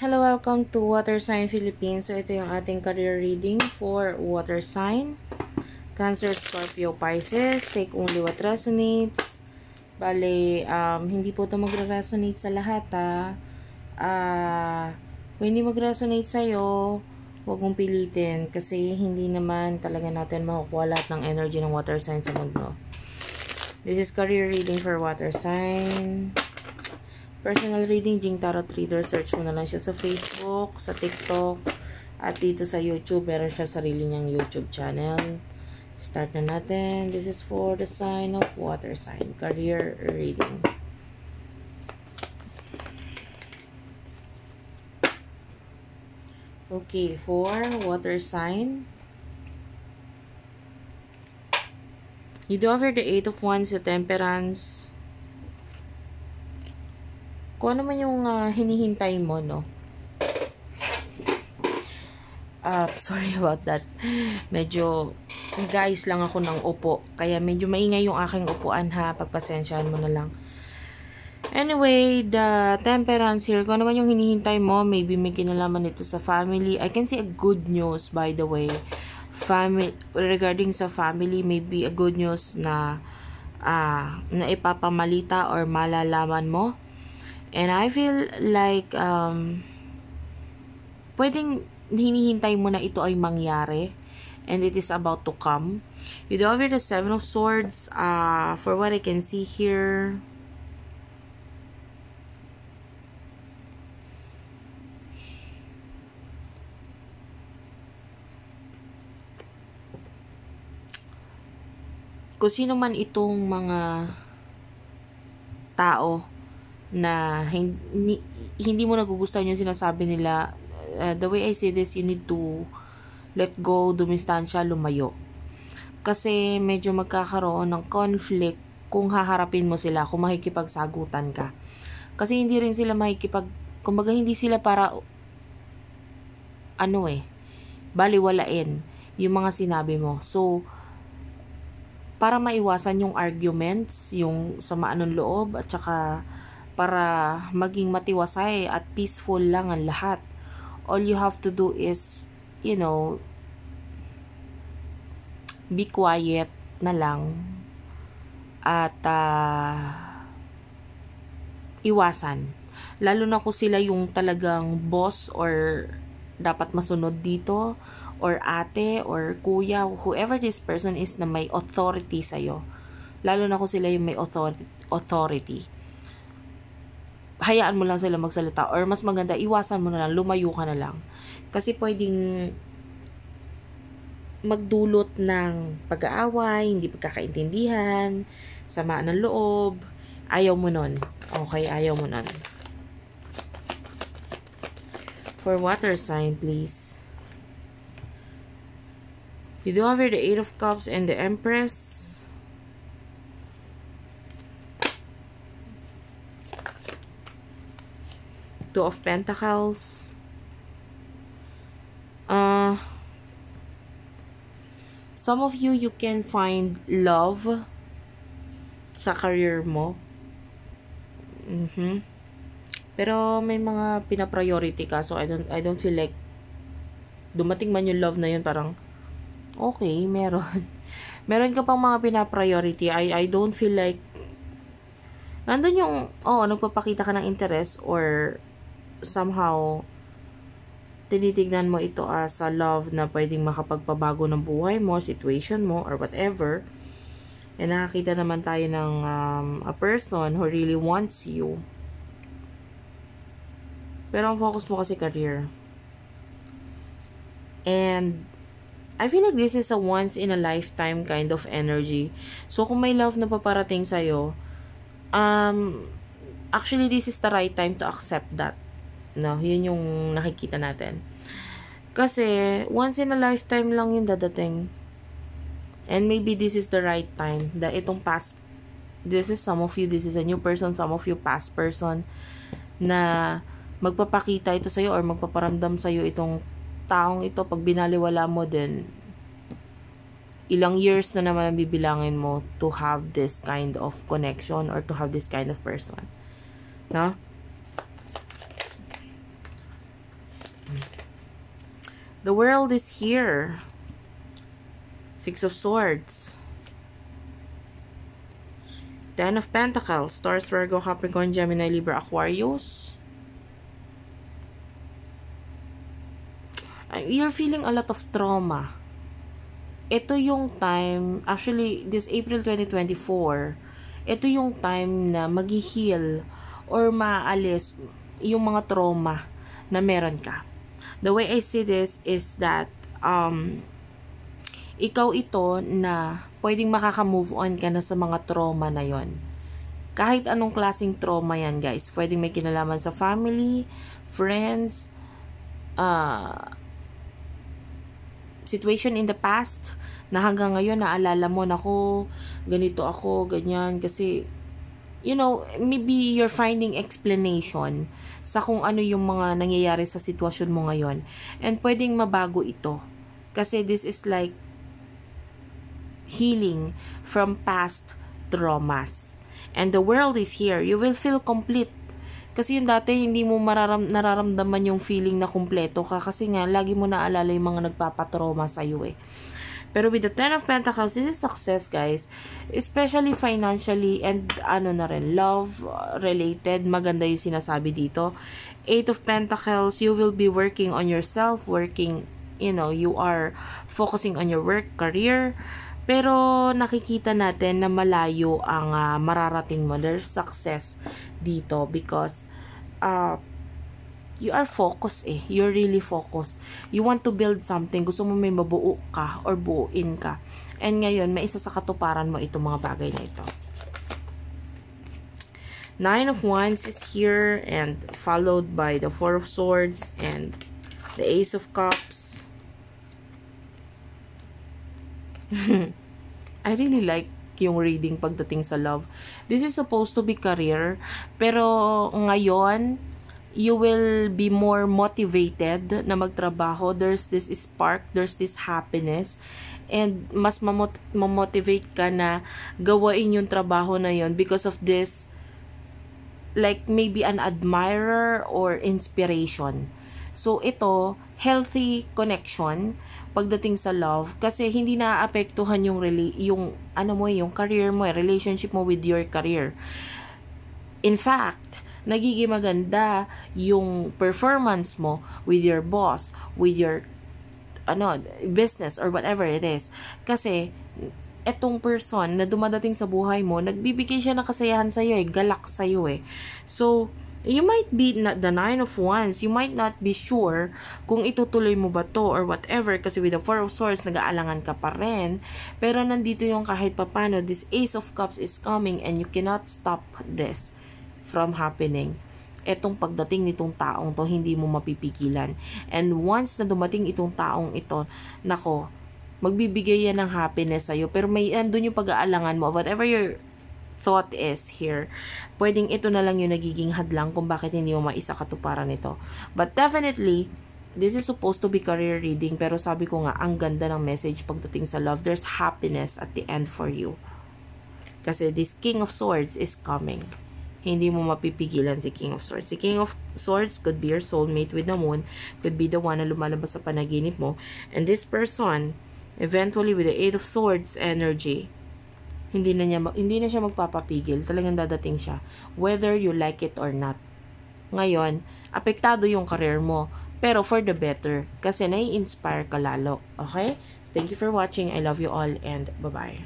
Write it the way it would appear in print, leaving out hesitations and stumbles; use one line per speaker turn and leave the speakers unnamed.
Hello, welcome to Water Sign Philippines. So, ito yung ating career reading for water sign. Cancer, Scorpio, Pisces. Take only what resonates. Bale, hindi po ito magre-resonate sa lahat, ha. Kung hindi mag-resonate sa'yo, huwag mong pilitin. Kasi hindi naman talaga natin makukuha lahat ng energy ng water sign sa mundo. This is career reading for water sign. Personal reading, Jing Tarot Reader. Search mo na lang siya sa Facebook, sa TikTok, at dito sa YouTube. Meron siya sarili niyang YouTube channel. Start na natin. This is for the sign of water sign. Career reading. Okay, for water sign. You do offer the 8 of Wands, the Temperance. Kung ano man yung hinihintay mo, no? Sorry about that. Medyo, guys, lang ako ng upo. Kaya medyo maingay yung aking upuan, ha? Pagpasensyahan mo na lang. Anyway, the Temperance here, kung ano man yung hinihintay mo, maybe may kinalaman ito sa family. I can see a good news, by the way. Regarding sa family, maybe a good news na ipapamalita or malalaman mo. And I feel like, pwedeng hinihintay mo na ito ay mangyari. And it is about to come. You do over the 7 of Swords. For what I can see here. Kung sino man itong mga tao na hindi mo nagugustuhan yung sinasabi nila, the way I say this, you need to let go, dumistansya, lumayo. Kasi medyo magkakaroon ng conflict kung haharapin mo sila, kung makikipagsagutan ka. Kasi hindi rin sila kumbaga hindi sila para, baliwalain yung mga sinabi mo. So, para maiwasan yung arguments, yung samaan ng loob, at saka para maging matiwasay at peaceful lang ang lahat. All you have to do is, be quiet na lang at iwasan. Lalo na kung sila yung talagang boss or dapat masunod dito, or ate, or kuya, whoever this person is na may authority sa'yo. Lalo na kung sila yung may authority. Hayaan mo lang sila magsalita, or mas maganda, iwasan mo na lang, lumayo ka na lang. Kasi pwedeng magdulot ng pag-aaway, hindi pagkakaintindihan, sama ng loob. Ayaw mo nun. Okay, ayaw mo nun. For water sign, please. You do have here the 8 of Cups and the Empress. Two of Pentacles. Some of you can find love sa career mo. Pero may mga pina-priority ka, so I don't feel like dumating man yung love na yun, parang okay, meron. Meron ka pang mga pina-priority. I don't feel like nandun yung, nagpapakita ka ng interest, or somehow tinitignan mo ito as a love na pwedeng makapagpabago ng buhay mo, situation mo, or whatever. And nakakita naman tayo ng a person who really wants you. Pero ang focus mo kasi career. And I feel like this is a once in a lifetime kind of energy. So kung may love na paparating sa'yo, actually this is the right time to accept that. No, yun yung nakikita natin. Kasi once in a lifetime lang yung dadating. And maybe this is the right time. This is some of you, this is a new person, some of you past person na magpapakita ito sa'yo or magpaparamdam sa'yo itong taong ito. Pag binaliwala mo din, ilang years na naman ang bibilangin mo to have this kind of connection or to have this kind of person. No? The world is here. Six of Swords. Ten of Pentacles. Taurus, Virgo, Capricorn, Gemini, Libra, Aquarius. You're feeling a lot of trauma. Ito yung time, actually, this April 2024, ito yung time na mag-heal or maalis yung mga trauma na meron ka. The way I see this is that, ikaw ito na pwedeng makaka-move on ka na sa mga trauma na yon. Kahit anong klaseng trauma yan, guys. Pwedeng may kinalaman sa family, friends, situation in the past, na hanggang ngayon naalala mo, nako, ganito ako, ganyan, kasi, you know, maybe you're finding explanation sa kung ano yung mga nangyayari sa sitwasyon mo ngayon. And pwedeng mabago ito. Kasi this is like healing from past traumas. And the world is here. You will feel complete. Kasi yung dati, hindi mo nararamdaman yung feeling na kumpleto ka. Kasi nga, lagi mo naalala yung mga nagpapatrauma sa'yo eh. Pero with the Ten of Pentacles, this is success, guys. Especially financially and ano na rin, love related. Maganda yung sinasabi dito. Eight of Pentacles, you will be working on yourself, working, you know, you are focusing on your work, career. Pero nakikita natin na malayo ang mararating mo. There's success dito because you are focused eh. You're really focused. You want to build something. Gusto mo may mabuo ka or buuin ka. And ngayon, may isa sa katuparan mo itong mga bagay na ito. Nine of Wands is here and followed by the Four of Swords and the Ace of Cups. I really like yung reading pagdating sa love. This is supposed to be career, pero ngayon, you will be more motivated na magtrabaho. There's this spark, there's this happiness, and mas mamotivate ka na gawain yung trabaho na yun because of this, like maybe an admirer or inspiration. So, ito, healthy connection pagdating sa love kasi hindi naaapektuhan yung career mo, relationship mo with your career. In fact, nagiging maganda yung performance mo with your boss, with your business or whatever it is. Kasi etong person na dumadating sa buhay mo, nagbibigay siya ng kasayahan sa iyo, galak sa iyo eh. So, you might be not the Nine of Wands, you might not be sure kung itutuloy mo ba to or whatever kasi with the Four of Swords, nag-aalangan ka pa rin. Pero nandito yung kahit papano, this Ace of Cups is coming and you cannot stop this from happening. Etong pagdating nitong taong to, hindi mo mapipigilan. And once na dumating itong taong ito, nako, magbibigay yan ng happiness sa'yo. Pero may andun yung pag-aalangan mo, whatever your thought is here, pwedeng ito na lang yung nagiging hadlang kung bakit hindi mo maisa katuparan ito. But definitely, this is supposed to be career reading, pero sabi ko nga, ang ganda ng message pagdating sa love. There's happiness at the end for you. Kasi this King of Swords is coming. Hindi mo mapipigilan si King of Swords. Si King of Swords could be your soulmate with the moon, could be the one na lumalabas sa panaginip mo. And this person, eventually with the Eight of Swords energy, hindi na siya magpapapigil. Talagang dadating siya. Whether you like it or not. Ngayon, apektado yung career mo. Pero for the better. Kasi nai-inspire ka lalo. Okay? So, thank you for watching. I love you all and bye-bye.